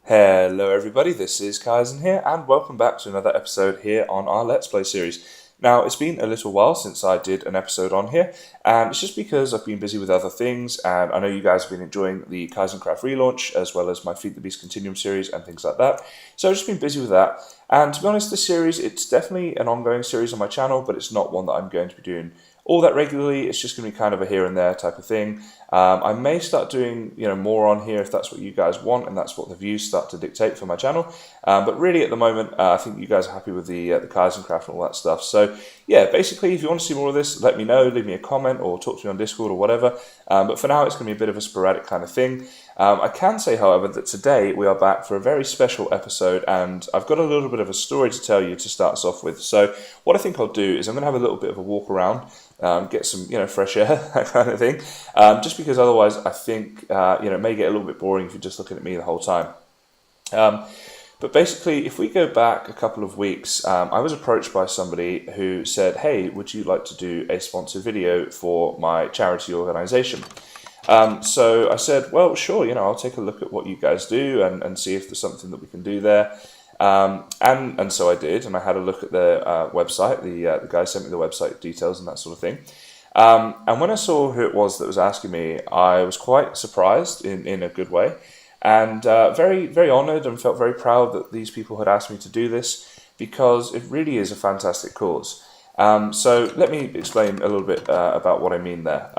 Hello everybody, this is Kysen here, and welcome back to another episode here on our Let's Play series. Now, it's been a little while since I did an episode on here, and it's just because I've been busy with other things, and I know you guys have been enjoying the KysenKraft relaunch, as well as my Feed the Beast Continuum series and things like that. So I've just been busy with that, and to be honest, this series, it's definitely an ongoing series on my channel, but it's not one that I'm going to be doing all that regularly. It's just going to be kind of a here and there type of thing. I may start doing more on here if that's what you guys want and that's what the views start to dictate for my channel. But really at the moment, I think you guys are happy with the KysenKraft and all that stuff. So yeah, basically if you want to see more of this, let me know, leave me a comment or talk to me on Discord or whatever. But for now, it's going to be a bit of a sporadic kind of thing. I can say, however, that today we are back for a very special episode, and I've got a little bit of a story to tell you to start us off with. So what I think I'll do is I'm going to have a little bit of a walk around, get some fresh air, that kind of thing, just because otherwise I think it may get a little bit boring if you're just looking at me the whole time. But basically, if we go back a couple of weeks, I was approached by somebody who said, hey, would you like to do a sponsored video for my charity organisation? So I said, well, sure, I'll take a look at what you guys do and see if there's something that we can do there. And so I did, and I had a look at their website. The guy sent me the website details and that sort of thing. And when I saw who it was that was asking me, I was quite surprised in a good way, and very, very honoured and felt very proud that these people had asked me to do this, because it really is a fantastic cause. So let me explain a little bit about what I mean there.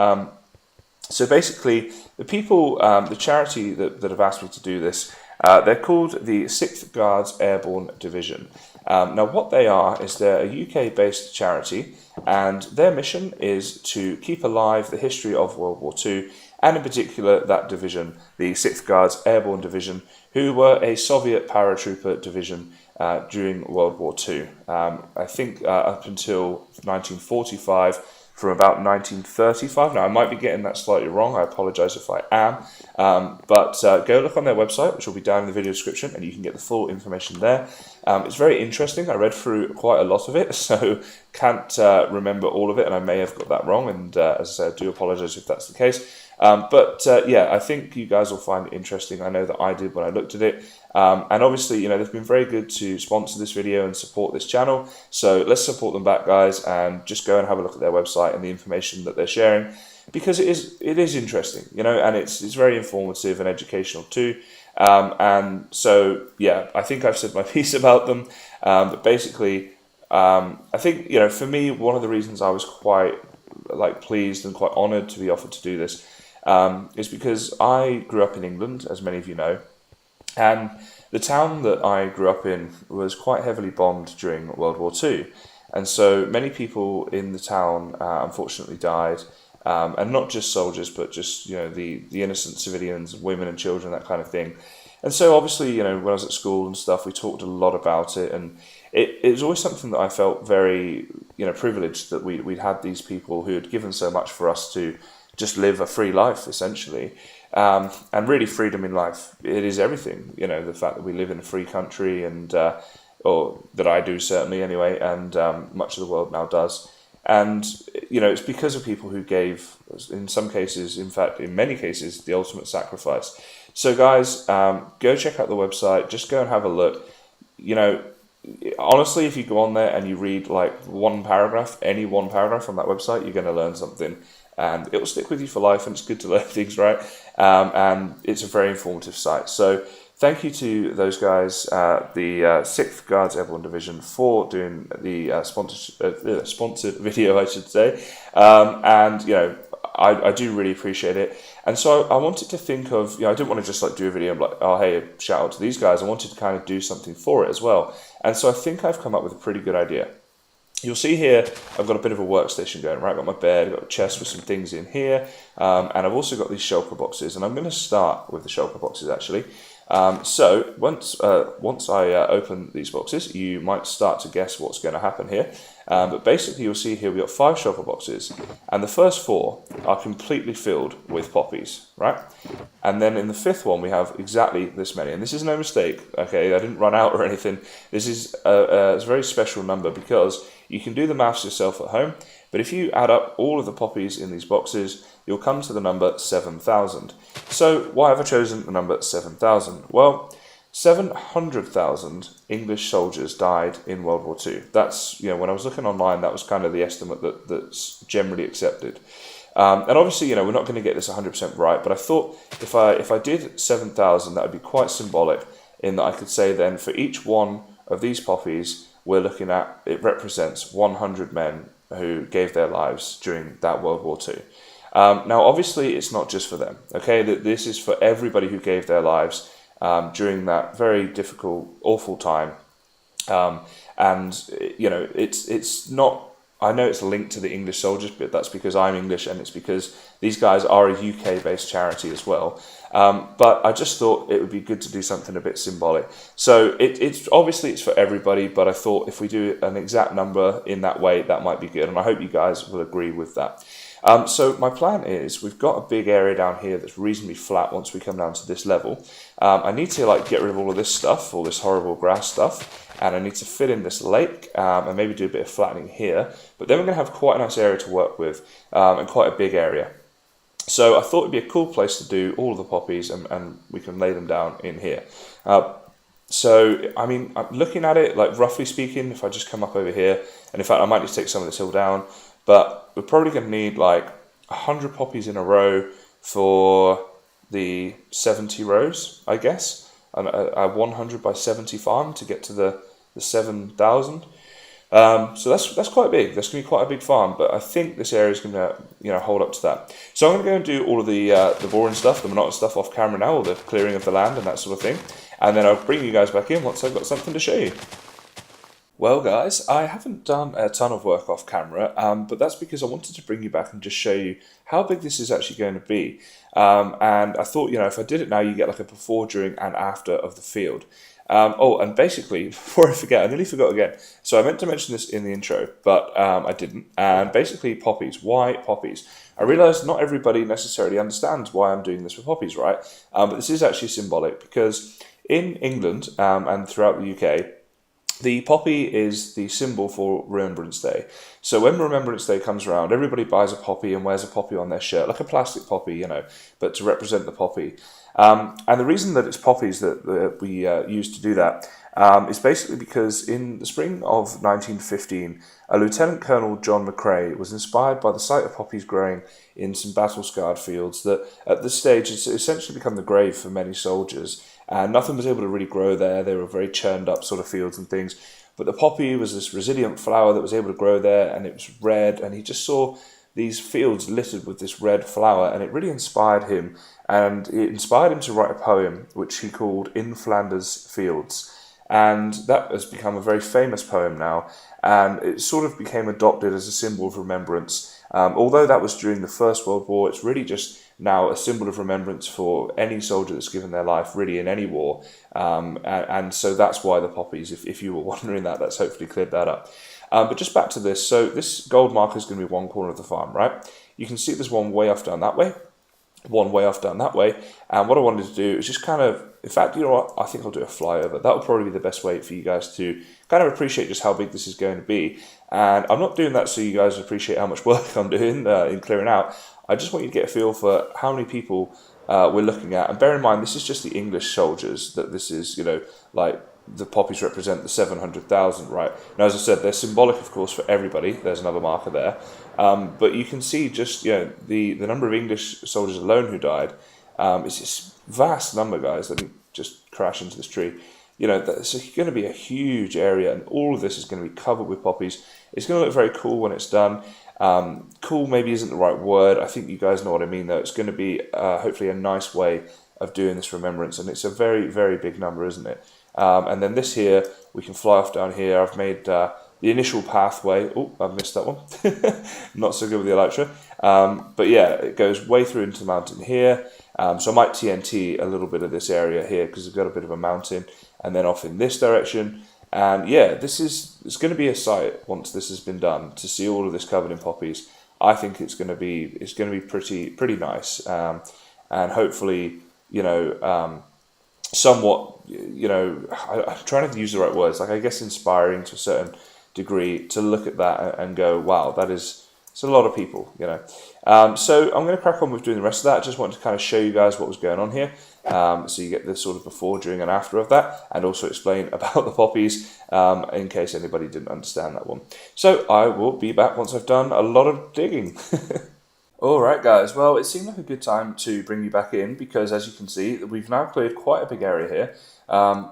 So basically, the people, the charity that have asked me to do this, they're called the 6th Guards Airborne Division. Now what they are is they're a UK-based charity, and their mission is to keep alive the history of World War II, and in particular that division, the 6th Guards Airborne Division, who were a Soviet paratrooper division during World War II. I think up until 1945, from about 1935. Now, I might be getting that slightly wrong. I apologise if I am. But go look on their website, which will be down in the video description, and you can get the full information there. It's very interesting. I read through quite a lot of it, so can't remember all of it, and I may have got that wrong. And as I said, I do apologise if that's the case. But I think you guys will find it interesting. I know that I did when I looked at it. And obviously, they've been very good to sponsor this video and support this channel. So let's support them back, guys, and just go and have a look at their website and the information that they're sharing, because it is interesting, and it's very informative and educational too. And so, yeah, I think I've said my piece about them. But basically, I think, for me, one of the reasons I was quite pleased and quite honoured to be offered to do this is because I grew up in England, as many of you know. And the town that I grew up in was quite heavily bombed during World War II. And so many people in the town unfortunately died. And not just soldiers, but just, the innocent civilians, women and children, that kind of thing. And so obviously, when I was at school and stuff, we talked a lot about it. And it was always something that I felt very, privileged that we'd had these people who had given so much for us to just live a free life, essentially. And really, freedom in life, it is everything. The fact that we live in a free country, and or that I do certainly anyway, and much of the world now does. And it's because of people who gave, in some cases, in fact, in many cases, the ultimate sacrifice. So guys, go check out the website. Just go and have a look. Honestly, if you go on there and you read one paragraph, any one paragraph from that website, you're going to learn something. And it will stick with you for life, and it's good to learn things, right? And it's a very informative site. So thank you to those guys, the 6th Guards Airborne Division, for doing the sponsored video, I should say. I do really appreciate it. And so I wanted to think of, I didn't want to just do a video and oh, hey, shout out to these guys. I wanted to kind of do something for it as well. And so I think I've come up with a pretty good idea. You'll see here, I've got a bit of a workstation going, right? I've got my bed, I've got a chest with some things in here, and I've also got these shelter boxes, and I'm going to start with the shelter boxes, actually. So once I open these boxes, you might start to guess what's going to happen here. But basically, you'll see here we've got 5 shelter boxes, and the first 4 are completely filled with poppies, right? And then in the 5th one, we have exactly this many, and this is no mistake, okay? I didn't run out or anything. This is a very special number, because you can do the maths yourself at home, but if you add up all of the poppies in these boxes, you'll come to the number 7,000. So why have I chosen the number 7,000? Well, 700,000 English soldiers died in World War II. That's, when I was looking online, that was kind of the estimate that's generally accepted. And obviously, we're not going to get this 100% right, but I thought if I did 7,000, that would be quite symbolic in that I could say then for each one of these poppies, we're looking at, it represents 100 men who gave their lives during that World War II. Now, obviously, it's not just for them, okay? This is for everybody who gave their lives during that very difficult, awful time. It's not, I know it's linked to the English soldiers, but that's because I'm English and it's because these guys are a UK-based charity as well. But I just thought it would be good to do something a bit symbolic. So it's obviously it's for everybody, but I thought if we do an exact number in that way, that might be good. And I hope you guys will agree with that. So my plan is we've got a big area down here that's reasonably flat once we come down to this level. I need to get rid of all of this stuff, all this horrible grass stuff, and I need to fill in this lake and maybe do a bit of flattening here. But then we're going to have quite a nice area to work with and quite a big area. So I thought it'd be a cool place to do all of the poppies and we can lay them down in here. So, I mean, I'm looking at it, like roughly speaking, if I just come up over here, and in fact I might need to take some of this hill down, but we're probably going to need like 100 poppies in a row for the 70 rows, I guess, and a 100 by 70 farm to get to the 7,000. So that's quite big. That's going to be quite a big farm, but I think this area is going to hold up to that. So I'm going to go and do all of the boring stuff, the monotonous stuff off camera now, all the clearing of the land and that sort of thing, and then I'll bring you guys back in once I've got something to show you. Well, guys, I haven't done a ton of work off camera, but that's because I wanted to bring you back and just show you how big this is actually going to be. And I thought, if I did it now, you get like a before, during, and after of the field. And basically, before I forget, I nearly forgot again. So I meant to mention this in the intro, but I didn't. And basically, poppies. Why poppies? I realised not everybody necessarily understands why I'm doing this with poppies, right? But this is actually symbolic because in England and throughout the UK, the poppy is the symbol for Remembrance Day. So when Remembrance Day comes around, everybody buys a poppy and wears a poppy on their shirt, like a plastic poppy, but to represent the poppy. And the reason that it's poppies that we use to do that is basically because in the spring of 1915, a Lieutenant Colonel John McCrae was inspired by the sight of poppies growing in some battle-scarred fields that at this stage it's essentially become the grave for many soldiers. And nothing was able to really grow there. They were very churned up sort of fields and things. But the poppy was this resilient flower that was able to grow there, and it was red, and he just saw these fields littered with this red flower, and it really inspired him. And it inspired him to write a poem, which he called In Flanders Fields. And that has become a very famous poem now, and it sort of became adopted as a symbol of remembrance. Although that was during the First World War, it's really just now a symbol of remembrance for any soldier that's given their life really in any war. And so that's why the poppies, if you were wondering that, that's hopefully cleared that up. But just back to this. So this gold marker is going to be one corner of the farm, right? You can see there's one way off down that way, one way off down that way. And what I wanted to do is just kind of, in fact, you know what? I think I'll do a flyover. That will probably be the best way for you guys to kind of appreciate just how big this is going to be. And I'm not doing that so you guys appreciate how much work I'm doing in clearing out. I just want you to get a feel for how many people we're looking at. And bear in mind, this is just the English soldiers, that this is, like the poppies represent the 700,000, right? Now, as I said, they're symbolic, of course, for everybody. There's another marker there. But you can see just, the number of English soldiers alone who died. It's this vast number, guys. Let me just crash into this tree. It's going to be a huge area, and all of this is going to be covered with poppies. It's going to look very cool when it's done. Cool maybe isn't the right word. I think you guys know what I mean, though. It's going to be hopefully a nice way of doing this remembrance, and it's a very, very big number, isn't it? And then this here, we can fly off down here. I've made the initial pathway. Oh, I've missed that one. Not so good with the elytra. But yeah, it goes way through into the mountain here. So I might TNT a little bit of this area here because I've got a bit of a mountain, and then off in this direction. And yeah, it's going to be a sight once this has been done to see all of this covered in poppies. I think it's going to be pretty nice, and hopefully somewhat I'm trying to use the right words, like I guess inspiring to a certain degree to look at that and go, wow, that is It's a lot of people, you know. So I'm going to crack on with doing the rest of that. I just wanted to kind of show you guys what was going on here. So you get this sort of before, during, and after of that, and also explain about the poppies in case anybody didn't understand that one. So I will be back once I've done a lot of digging. Alright guys, well it seemed like a good time to bring you back in because as you can see we've now cleared quite a big area here,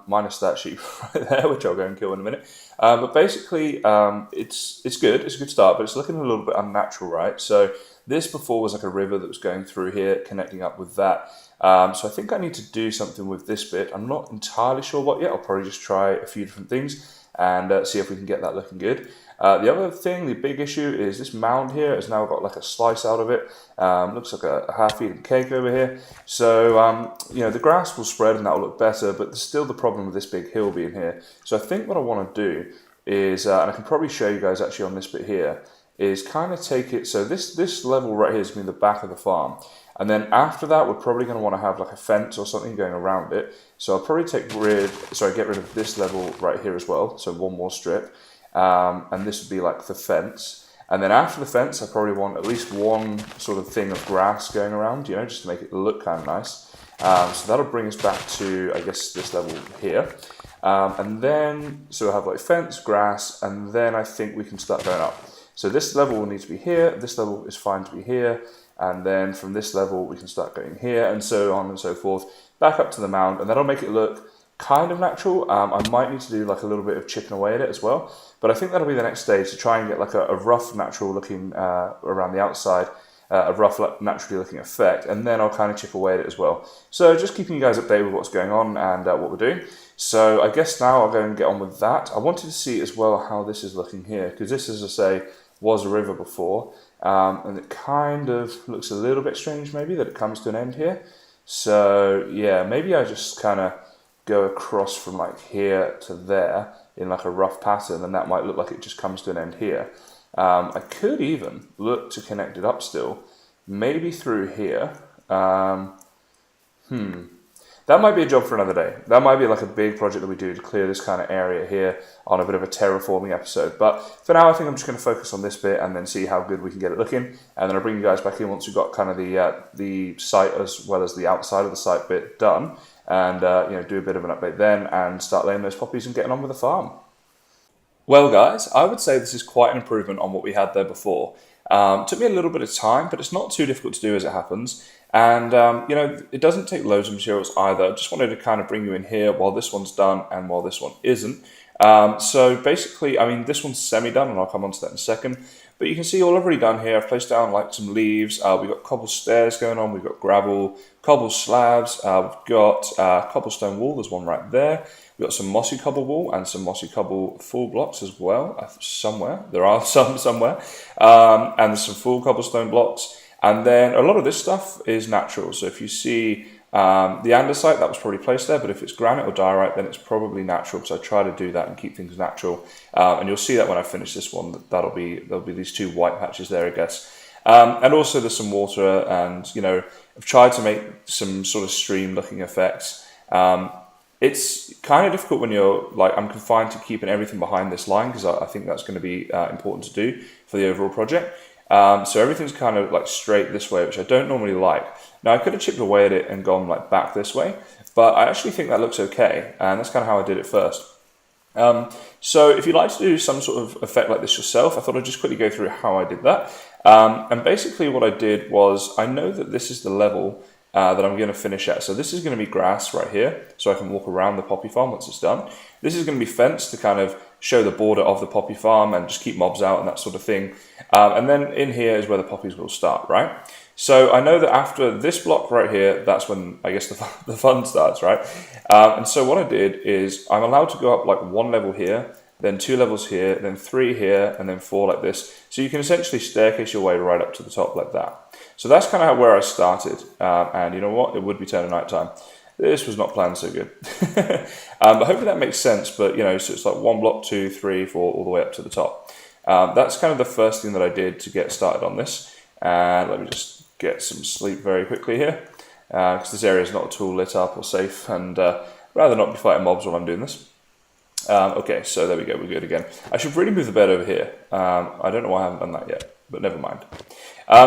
minus that sheep right there which I'll go and kill in a minute. But basically it's good, it's a good start, but it's looking a little bit unnatural, right? So this before was like a river that was going through here, connecting up with that. So I think I need to do something with this bit. I'm not entirely sure what yet, I'll probably just try a few different things and see if we can get that looking good. The other thing, the big issue, is this mound here has now got like a slice out of it. Looks like a half-eaten cake over here. So, you know, the grass will spread and that will look better, but there's still the problem with this big hill being here. So I think what I want to do is, and I can probably show you guys actually on this bit here, is kind of take it, so this level right here is going to be the back of the farm. And then after that, we're probably going to want to have like a fence or something going around it. So I'll probably get rid of this level right here as well. So one more strip. And this would be like the fence. And then after the fence, I probably want at least one sort of thing of grass going around, you know, just to make it look kind of nice. So that'll bring us back to, I guess, this level here. And then, so we'll have like fence, grass, and then I think we can start going up. So this level will need to be here, this level is fine to be here, and then from this level we can start going here, and so on and so forth, back up to the mound, and that'll make it look kind of natural. I might need to do like a little bit of chipping away at it as well, but I think that'll be the next stage, to try and get like a rough natural looking around the outside, a rough naturally looking effect, and then I'll kind of chip away at it as well. So just keeping you guys updated with what's going on and what we're doing. So I guess now I'll go and get on with that. I wanted to see as well how this is looking here, because this, as I say, was a river before, and it kind of looks a little bit strange maybe that it comes to an end here. So yeah, maybe I just kind of go across from like here to there in like a rough pattern, and that might look like it just comes to an end here. I could even look to connect it up still, maybe through here. That might be a job for another day. That might be like a big project that we do to clear this kind of area here on a bit of a terraforming episode. But for now, I think I'm just going to focus on this bit and then see how good we can get it looking. And then I'll bring you guys back in once we've got kind of the site as well as the outside of the site bit done. And you know, do a bit of an update then and start laying those poppies and getting on with the farm. Well guys, I would say this is quite an improvement on what we had there before. Took me a little bit of time, but it's not too difficult to do as it happens. And, you know, it doesn't take loads of materials either. I just wanted to kind of bring you in here while this one's done and while this one isn't. So basically, I mean, this one's semi-done, and I'll come on to that in a second. But you can see all I've already done here, I've placed down like some leaves. We've got cobble stairs going on, we've got gravel, cobble slabs, we've got cobblestone wall, there's one right there. We've got some mossy cobble wall and some mossy cobble full blocks as well, somewhere. There are some somewhere. And there's some full cobblestone blocks. And then a lot of this stuff is natural. So if you see the andesite, that was probably placed there, but if it's granite or diorite, then it's probably natural, because I try to do that and keep things natural. And you'll see that when I finish this one, there'll be these two white patches there, I guess. And also there's some water, and, you know, I've tried to make some sort of stream looking effects. It's kind of difficult when you're like, I'm confined to keeping everything behind this line, because I think that's going to be important to do for the overall project. So everything's kind of like straight this way, which I don't normally like. Now I could have chipped away at it and gone like back this way, but I actually think that looks okay, and that's kind of how I did it first. So if you'd like to do some sort of effect like this yourself, I thought I'd just quickly go through how I did that. And basically what I did was, I know that this is the level that I'm going to finish at. So this is going to be grass right here, so I can walk around the poppy farm once it's done. This is going to be fenced to kind of show the border of the poppy farm and just keep mobs out and that sort of thing. And then in here is where the poppies will start, right? So I know that after this block right here, that's when I guess the fun starts, right? And so what I did is, I'm allowed to go up like one level here, then 2 levels here, then 3 here, and then 4 like this. So you can essentially staircase your way right up to the top like that. So that's kind of where I started. And you know what? It would be turning night time. This was not planned so good. But hopefully that makes sense. But, you know, so it's like 1 block, 2, 3, 4, all the way up to the top. That's kind of the first thing that I did to get started on this. And let me just get some sleep very quickly here, because this area is not at all lit up or safe, and rather not be fighting mobs while I'm doing this. Okay, so there we go, we're good again. I should really move the bed over here. I don't know why I haven't done that yet. but never mind.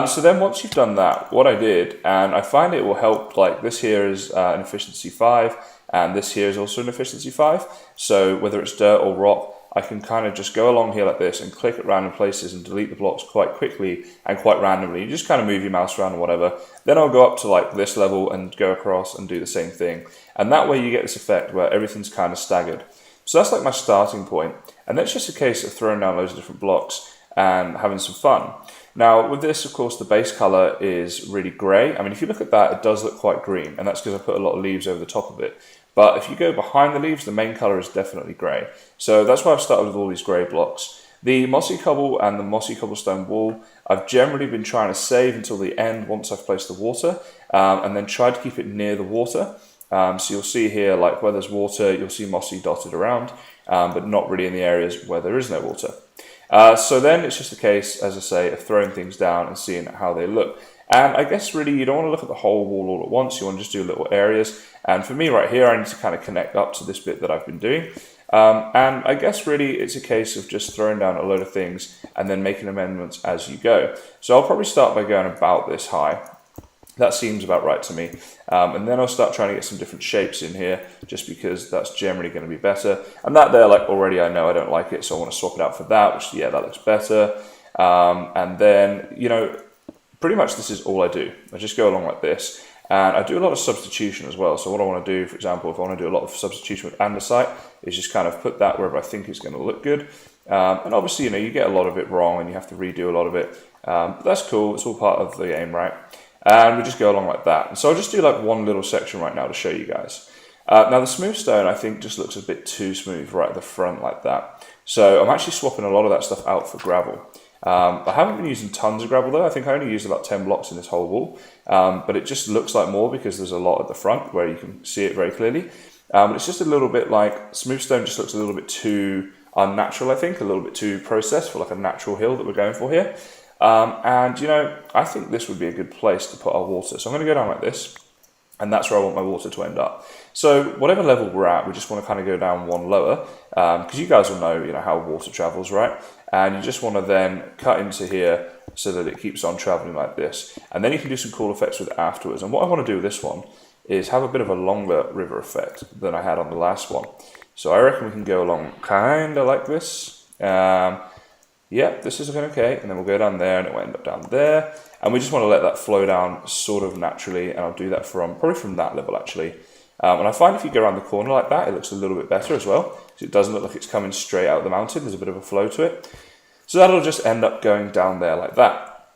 So then once you've done that, what I did, and I find it will help, like this here is an efficiency 5, and this here is also an efficiency 5. So whether it's dirt or rock, I can kind of just go along here like this and click at random places and delete the blocks quite quickly and quite randomly. You just kind of move your mouse around or whatever. Then I'll go up to like this level and go across and do the same thing. And that way you get this effect where everything's kind of staggered. So that's like my starting point. And then it's just a case of throwing down loads of different blocks and having some fun. Now with this, of course, the base color is really gray. I mean, if you look at that, it does look quite green, and that's because I put a lot of leaves over the top of it. But if you go behind the leaves, the main color is definitely grey. So that's why I've started with all these grey blocks. The mossy cobble and the mossy cobblestone wall, I've generally been trying to save until the end once I've placed the water, and then try to keep it near the water. So you'll see here, like where there's water, you'll see mossy dotted around, but not really in the areas where there is no water. So then it's just a case, as I say, of throwing things down and seeing how they look. And I guess really you don't want to look at the whole wall all at once, you want to just do little areas. And for me right here, I need to kind of connect up to this bit that I've been doing. And I guess really it's a case of just throwing down a load of things and then making amendments as you go. So I'll probably start by going about this high. That seems about right to me. And then I'll start trying to get some different shapes in here, just because that's generally going to be better. And that there, like already I know I don't like it, so I want to swap it out for that, which yeah, that looks better. And then, you know, pretty much this is all I do. I just go along like this. And I do a lot of substitution as well. So what I want to do, for example, if I want to do a lot of substitution with andesite, is just kind of put that wherever I think it's going to look good. And obviously, you know, you get a lot of it wrong and you have to redo a lot of it. But that's cool. It's all part of the game, right? And we just go along like that. And so I'll just do like one little section right now to show you guys. Now the smooth stone, I think, just looks a bit too smooth right at the front like that. So I'm actually swapping a lot of that stuff out for gravel. I haven't been using tons of gravel though. I think I only used about 10 blocks in this whole wall, but it just looks like more because there's a lot at the front where you can see it very clearly. But it's just a little bit like smooth stone just looks a little bit too unnatural, I think, a little bit too processed for like a natural hill that we're going for here. And you know, I think this would be a good place to put our water. So I'm going to go down like this, and that's where I want my water to end up. So whatever level we're at, we just want to kind of go down one lower, because you guys will know, you know, how water travels, right? And you just want to then cut into here so that it keeps on traveling like this. And then you can do some cool effects with it afterwards. And what I want to do with this one is have a bit of a longer river effect than I had on the last one. So I reckon we can go along kind of like this. Yeah, this is looking okay. And then we'll go down there and it will end up down there. And we just want to let that flow down sort of naturally. And I'll do that probably from that level actually. And I find if you go around the corner like that, it looks a little bit better as well. So it doesn't look like it's coming straight out of the mountain. There's a bit of a flow to it. So that'll just end up going down there like that.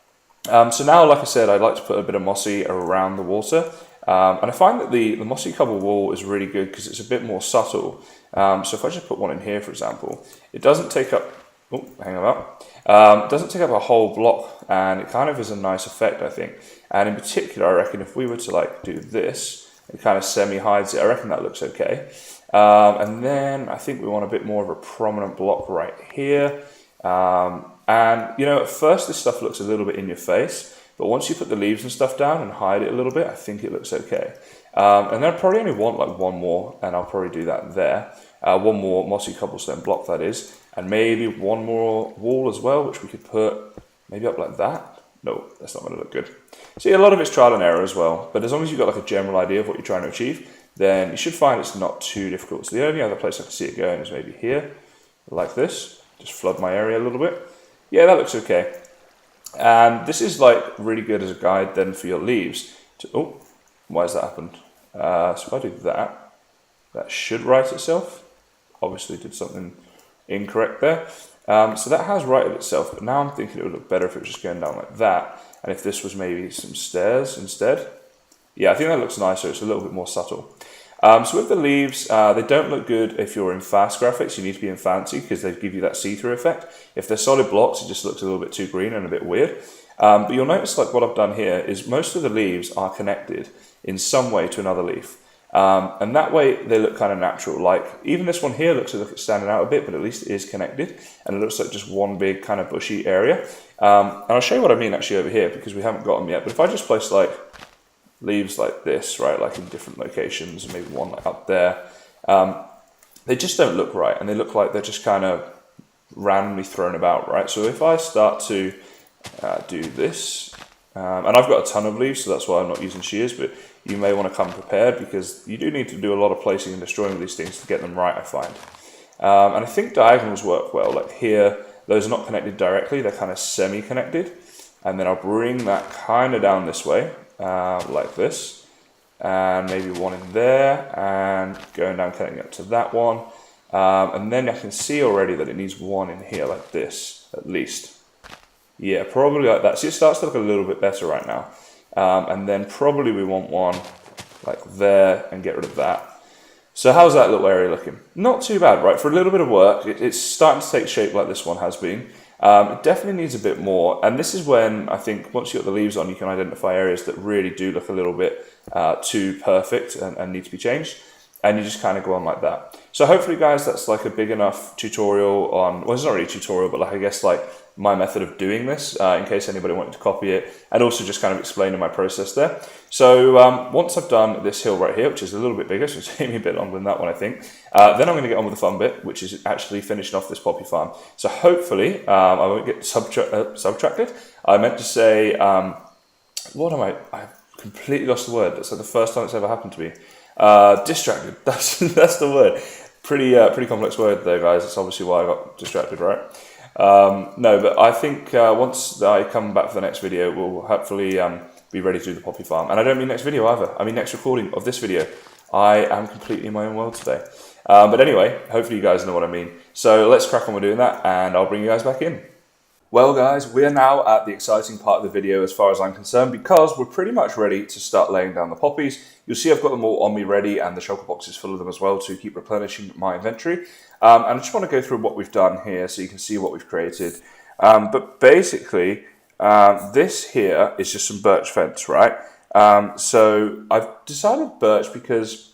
So now, like I said, I'd like to put a bit of mossy around the water. And I find that the mossy cobble wall is really good because it's a bit more subtle. So if I just put one in here, for example, it doesn't take up, it doesn't take up a whole block, and it kind of is a nice effect, I think. And in particular, I reckon if we were to like do this, it kind of semi-hides it. I reckon that looks okay. And then I think we want a bit more of a prominent block right here. And, you know, at first this stuff looks a little bit in your face, but once you put the leaves and stuff down and hide it a little bit, I think it looks okay. And then I probably only want like one more, and I'll probably do that there. One more mossy cobblestone block, that is. And maybe one more wall as well, which we could put maybe up like that. No, that's not going to look good. See, a lot of it's trial and error as well, but as long as you've got like a general idea of what you're trying to achieve, then you should find it's not too difficult. So the only other place I can see it going is maybe here, like this. Just flood my area a little bit. Yeah, that looks okay. And this is like really good as a guide then for your leaves. Oh, why has that happened? So if I do that, that should right itself. Obviously did something incorrect there. So that has righted itself, but now I'm thinking it would look better if it was just going down like that. And if this was maybe some stairs instead. Yeah, I think that looks nicer. It's a little bit more subtle. So with the leaves, they don't look good if you're in fast graphics. You need to be in fancy because they give you that see-through effect. If they're solid blocks, it just looks a little bit too green and a bit weird. But you'll notice like what I've done here is most of the leaves are connected in some way to another leaf. And that way they look kind of natural. Like even this one here looks as if it's standing out a bit, but at least it is connected. And it looks like just one big kind of bushy area. And I'll show you what I mean actually over here because we haven't got them yet. But if I just place like leaves like this, right, like in different locations, maybe one like up there, they just don't look right. And they look like they're just kind of randomly thrown about, right? So if I start to do this. And I've got a ton of leaves, so that's why I'm not using shears, but you may want to come prepared because you do need to do a lot of placing and destroying of these things to get them right, I find. And I think diagonals work well. Like here, those are not connected directly, they're kind of semi-connected. And then I'll bring that kind of down this way, like this. And maybe one in there, and going down, connecting up to that one. And then I can see already that it needs one in here, like this, at least. Yeah, probably like that. See, it starts to look a little bit better right now. And then probably we want one like there and get rid of that. So how's that little area looking? Not too bad, right? For a little bit of work, it's starting to take shape like this one has been. It definitely needs a bit more. And this is when I think once you've got the leaves on, you can identify areas that really do look a little bit too perfect and need to be changed. And you just kind of go on like that. So hopefully, guys, that's like a big enough tutorial on, well, it's not really a tutorial, but like I guess like my method of doing this in case anybody wanted to copy it, and also just kind of explaining my process there. So once I've done this hill right here, which is a little bit bigger, so it's taking me a bit longer than that one, I think, then I'm going to get on with the fun bit, which is actually finishing off this poppy farm. So hopefully I won't get subtracted. I meant to say, what am I completely lost the word. That's like the first time it's ever happened to me. Distracted. That's the word. Pretty complex word there, guys. That's obviously why I got distracted, right? No, but I think once I come back for the next video, we'll hopefully be ready to do the poppy farm. And I don't mean next video either. I mean next recording of this video. I am completely in my own world today. But anyway, hopefully you guys know what I mean. So let's crack on with doing that, and I'll bring you guys back in. Well guys, we are now at the exciting part of the video as far as I'm concerned, because we're pretty much ready to start laying down the poppies. You'll see I've got them all on me ready, and the shulker box is full of them as well to keep replenishing my inventory. And I just want to go through what we've done here so you can see what we've created. But basically, this here is just some birch fence, right? So I've decided birch because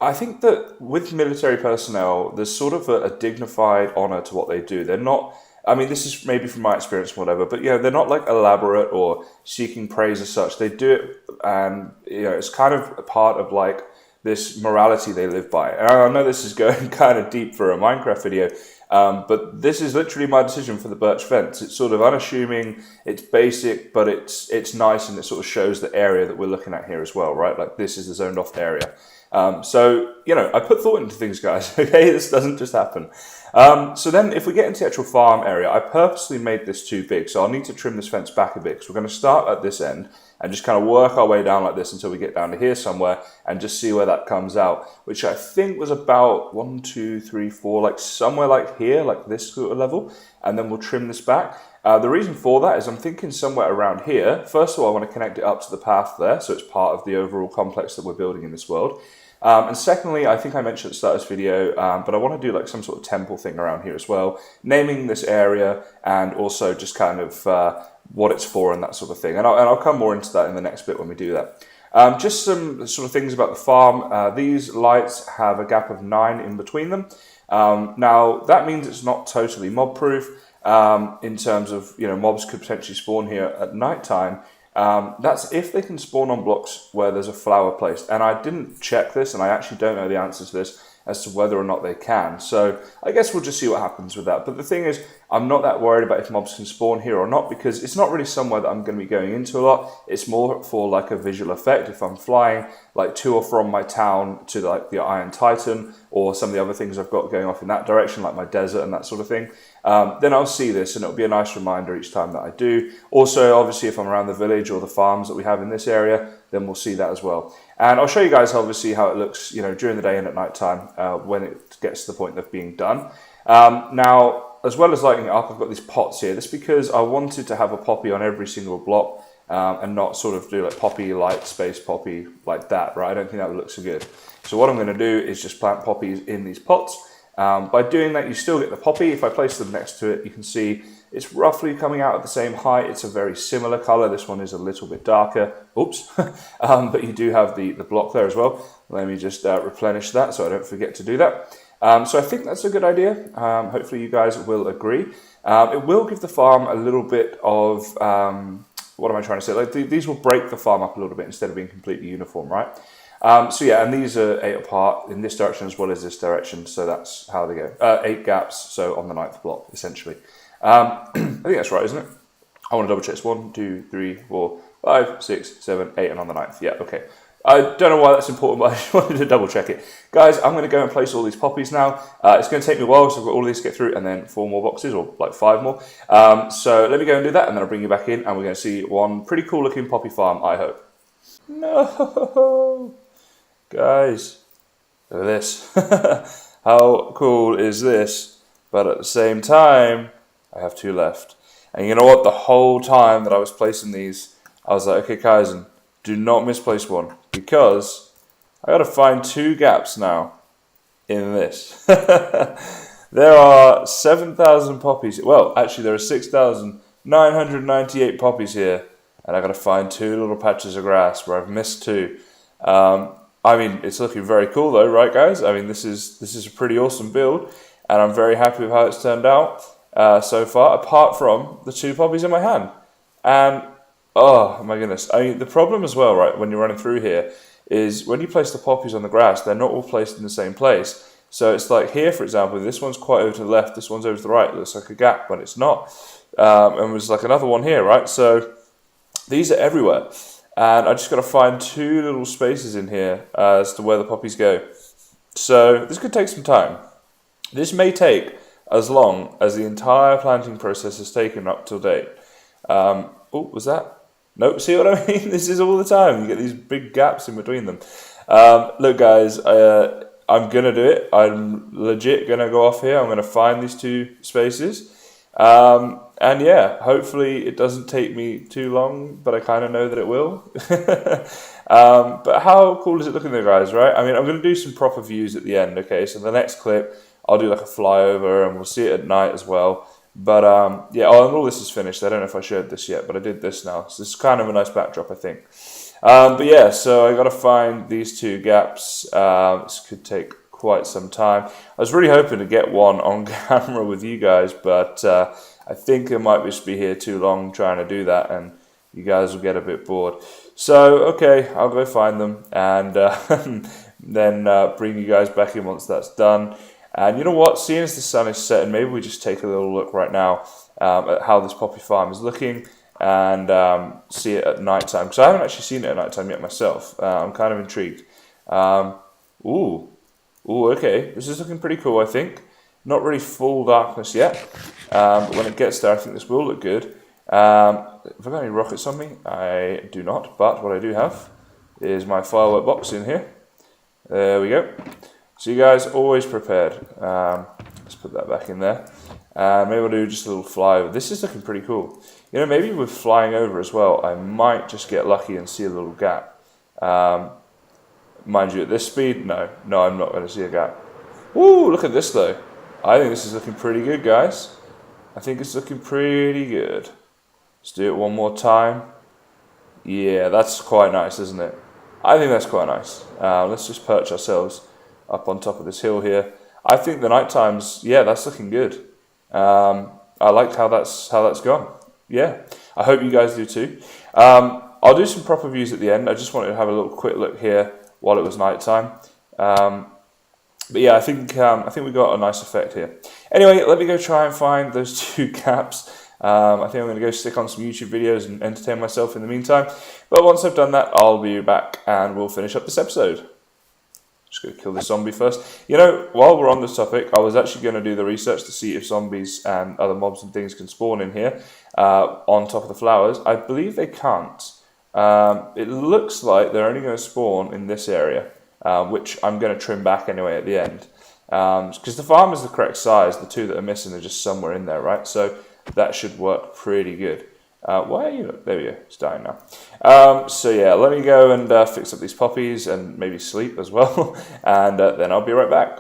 I think that with military personnel, there's sort of a dignified honor to what they do. They're not, I mean, this is maybe from my experience or whatever, but they're not like elaborate or seeking praise as such. They do it, and it's kind of a part of like this morality they live by. And I know this is going kind of deep for a Minecraft video, but this is literally my decision for the birch fence. It's sort of unassuming, it's basic, but it's nice, and it sort of shows the area that we're looking at here as well, right? Like this is the zoned off area. So, I put thought into things, guys, okay? This doesn't just happen. So then if we get into the actual farm area, I purposely made this too big, so I'll need to trim this fence back a bit, because we're going to start at this end and just kind of work our way down like this until we get down to here somewhere and just see where that comes out, which I think was about 1, 2, 3, 4, like somewhere like here, like this sort of level, and then we'll trim this back. The reason for that is I'm thinking somewhere around here. First of all, I want to connect it up to the path there, so it's part of the overall complex that we're building in this world. And secondly, I think I mentioned at the start of this video, but I want to do like some sort of temple thing around here as well, naming this area and also just kind of what it's for and that sort of thing. And I'll come more into that in the next bit when we do that. Just some sort of things about the farm. These lights have a gap of 9 in between them. Now, that means it's not totally mob-proof in terms of, mobs could potentially spawn here at night time. That's if they can spawn on blocks where there's a flower placed. And I didn't check this, and I actually don't know the answer to this as to whether or not they can. So I guess we'll just see what happens with that. But the thing is, I'm not that worried about if mobs can spawn here or not, because it's not really somewhere that I'm going to be going into a lot. It's more for like a visual effect. If I'm flying like to or from my town to like the Iron Titan or some of the other things I've got going off in that direction, like my desert and that sort of thing, then I'll see this, and it'll be a nice reminder each time that I do. Also, obviously, if I'm around the village or the farms that we have in this area, then we'll see that as well. And I'll show you guys obviously how it looks, during the day and at night time when it gets to the point of being done. Now, as well as lighting it up, I've got these pots here. That's because I wanted to have a poppy on every single block and not sort of do like poppy, light, space poppy like that, right? I don't think that would look so good. So what I'm going to do is just plant poppies in these pots. By doing that, you still get the poppy. If I place them next to it, you can see it's roughly coming out at the same height. It's a very similar color. This one is a little bit darker. Oops. But you do have the block there as well. Let me just replenish that so I don't forget to do that. So I think that's a good idea. Hopefully you guys will agree. It will give the farm a little bit of, what am I trying to say? Like these will break the farm up a little bit instead of being completely uniform, right? So yeah, and these are 8 apart in this direction as well as this direction. So that's how they go. 8 gaps, so on the 9th block, essentially. I think that's right, isn't it? I want to double check. It's 1, 2, 3, 4, 5, 6, 7, 8, and on the 9th. Yeah, okay. I don't know why that's important, but I just wanted to double check it. Guys, I'm going to go and place all these poppies now. It's going to take me a while, so I've got all of these to get through, and then 4 more boxes, or like 5 more. So let me go and do that, and then I'll bring you back in, and we're going to see one pretty cool looking poppy farm, I hope. No! Guys, look at this. How cool is this? But at the same time, I have 2 left. And you know what? The whole time that I was placing these, I was like, okay, Kysen, do not misplace one, because I got to find 2 gaps now in this. There are 7,000 poppies. Well, actually, there are 6,998 poppies here, and I got to find 2 little patches of grass where I've missed 2. I mean, it's looking very cool though, right, guys? I mean, this is a pretty awesome build, and I'm very happy with how it's turned out so far, apart from the 2 poppies in my hand. And oh my goodness, I mean, the problem as well, right, when you're running through here, is when you place the poppies on the grass, they're not all placed in the same place. So it's like here, for example, this one's quite over to the left, this one's over to the right. It looks like a gap, but it's not. And there's like another one here, right? So these are everywhere. And I just got to find 2 little spaces in here as to where the poppies go. So this could take some time. This may take as long as the entire planting process has taken up till date. Oh, was that? Nope, see what I mean? This is all the time. You get these big gaps in between them. Look, guys, I'm going to do it. I'm legit going to go off here. I'm going to find these 2 spaces. And yeah, hopefully it doesn't take me too long, but I kind of know that it will. But how cool is it looking there, guys, right? I mean, I'm going to do some proper views at the end, okay? So the next clip, I'll do like a flyover, and we'll see it at night as well. But yeah, and all this is finished. I don't know if I showed this yet, but I did this now. So this is kind of a nice backdrop, I think. But yeah, so I got to find these 2 gaps. This could take quite some time. I was really hoping to get one on camera with you guys, but I think I might just be here too long trying to do that, and you guys will get a bit bored. So, okay, I'll go find them, and then bring you guys back in once that's done. And you know what? Seeing as the sun is setting, maybe we just take a little look right now at how this poppy farm is looking, and see it at night time, because I haven't actually seen it at night time yet myself. I'm kind of intrigued. Ooh, okay, this is looking pretty cool, I think. Not really full darkness yet, but when it gets there, I think this will look good. Have I got any rockets on me? I do not, but what I do have is my firework box in here. There we go. So you guys always prepared. Let's put that back in there. Maybe we'll do just a little flyover. This is looking pretty cool. You know, maybe with flying over as well, I might just get lucky and see a little gap. Mind you, at this speed, no, I'm not going to see a gap. Ooh, look at this though. I think this is looking pretty good, guys. I think it's looking pretty good. Let's do it one more time. Yeah, that's quite nice, isn't it? I think that's quite nice. Let's just perch ourselves up on top of this hill here. I think the night times, yeah, that's looking good. I like how that's gone. Yeah, I hope you guys do too. I'll do some proper views at the end. I just wanted to have a little quick look here while it was night time. But yeah, I think we got a nice effect here. Anyway, let me go try and find those 2 gaps. I think I'm going to go stick on some YouTube videos and entertain myself in the meantime. But once I've done that, I'll be back and we'll finish up this episode. Just going to kill this zombie first. You know, while we're on this topic, I was actually going to do the research to see if zombies and other mobs and things can spawn in here on top of the flowers. I believe they can't. It looks like they're only going to spawn in this area, which I'm going to trim back anyway at the end. Because the farm is the correct size, the 2 that are missing are just somewhere in there, right? So that should work pretty good. Why are you? There we go, it's dying now. So yeah, let me go and fix up these poppies and maybe sleep as well, and then I'll be right back.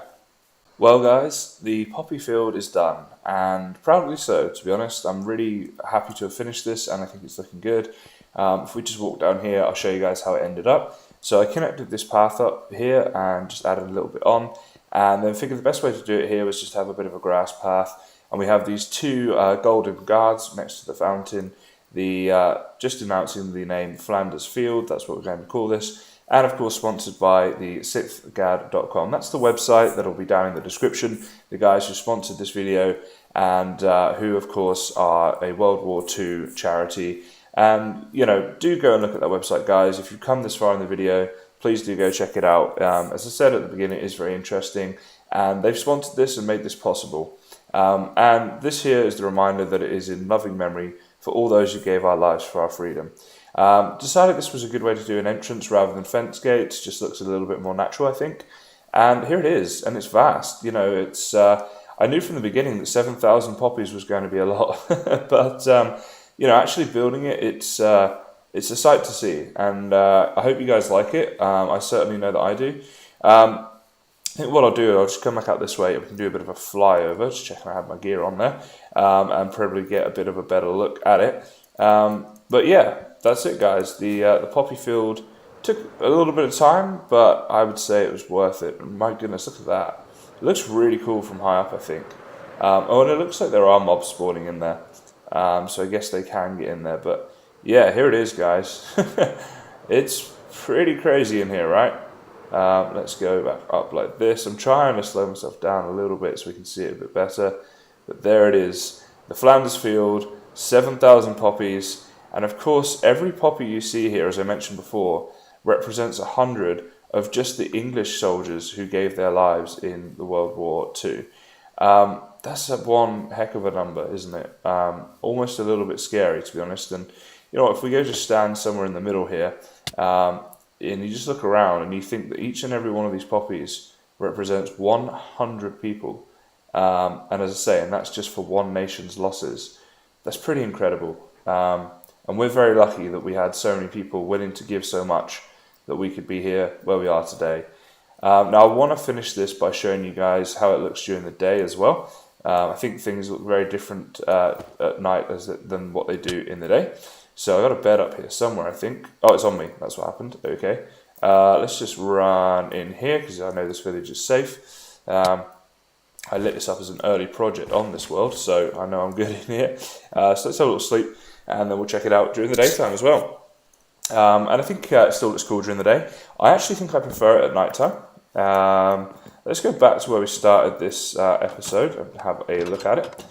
Well guys, the poppy field is done, and proudly so, to be honest. I'm really happy to have finished this, and I think it's looking good. If we just walk down here, I'll show you guys how it ended up. So I connected this path up here and just added a little bit on, and then figured the best way to do it here was just have a bit of a grass path. And we have these 2 golden guards next to the fountain, just announcing the name Flanders Field, that's what we're going to call this. and of course sponsored by the sixthgad.com. That's the website that'll be down in the description. The guys who sponsored this video and who of course are a World War II charity. And do go and look at that website, guys. If you've come this far in the video, please do go check it out. As I said at the beginning, it is very interesting, and they've sponsored this and made this possible. And this here is the reminder that it is in loving memory for all those who gave our lives for our freedom. Decided this was a good way to do an entrance rather than fence gates. Just looks a little bit more natural, I think. And here it is, and it's vast. It's I knew from the beginning that 7,000 poppies was going to be a lot, but actually building it, it's a sight to see, and I hope you guys like it. I certainly know that I do. I think what I'll do, I'll just come back out this way. We can do a bit of a flyover, just checking I have my gear on there, and probably get a bit of a better look at it. But yeah, that's it, guys. The poppy field took a little bit of time, but I would say it was worth it. My goodness, look at that. It looks really cool from high up, I think. And it looks like there are mobs spawning in there. So I guess they can get in there. But yeah, here it is, guys. It's pretty crazy in here, right? Let's go back up like this. I'm trying to slow myself down a little bit so we can see it a bit better. But there it is. The Flanders field, 7,000 poppies. And of course, every poppy you see here, as I mentioned before, represents 100 of just the English soldiers who gave their lives in the World War II. That's one heck of a number, isn't it? Almost a little bit scary, to be honest. And if we go just stand somewhere in the middle here, and you just look around and you think that each and every one of these poppies represents 100 people, and as I say, and that's just for one nation's losses. That's pretty incredible. And we're very lucky that we had so many people willing to give so much that we could be here where we are today. Now I want to finish this by showing you guys how it looks during the day as well. I think things look very different at night than what they do in the day. So I got a bed up here somewhere, I think. Oh, it's on me. That's what happened. Okay. Let's just run in here because I know this village is safe. I lit this up as an early project on this world, so I know I'm good in here. So let's have a little sleep, and then we'll check it out during the daytime as well. And I think it still looks cool during the day. I actually think I prefer it at nighttime. Let's go back to where we started this episode and have a look at it,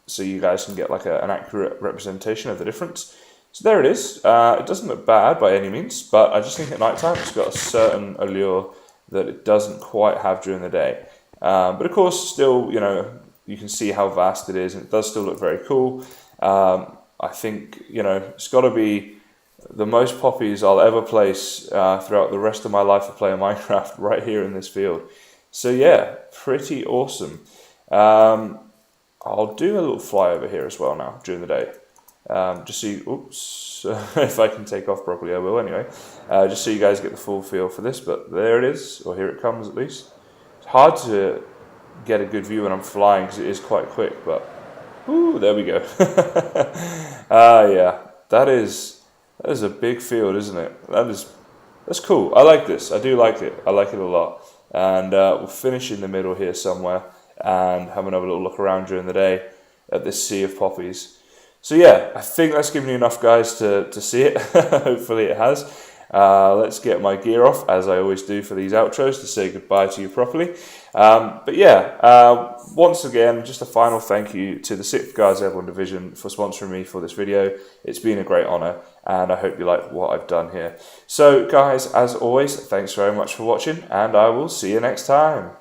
so you guys can get like an accurate representation of the difference. So there it is. It doesn't look bad by any means, but I just think at nighttime it's got a certain allure that it doesn't quite have during the day. But of course, still, you can see how vast it is, and it does still look very cool. I think, it's got to be the most poppies I'll ever place throughout the rest of my life of playing Minecraft right here in this field. So yeah, pretty awesome. I'll do a little flyover here as well now during the day. Just so you, oops, if I can take off properly I will anyway. Just so you guys get the full feel for this, but there it is, or here it comes at least. It's hard to get a good view when I'm flying because it is quite quick, but ooh, there we go. Yeah, that is a big field, isn't it? That's cool. I like this. I do like it. I like it a lot. And we'll finish in the middle here somewhere and have another little look around during the day at this sea of poppies. So yeah, I think that's given you enough, guys, to see it. Hopefully it has. Let's get my gear off, as I always do for these outros, to say goodbye to you properly. But yeah, once again, just a final thank you to the 6th Guards Airborne Division for sponsoring me for this video. It's been a great honour, and I hope you like what I've done here. So guys, as always, thanks very much for watching, and I will see you next time.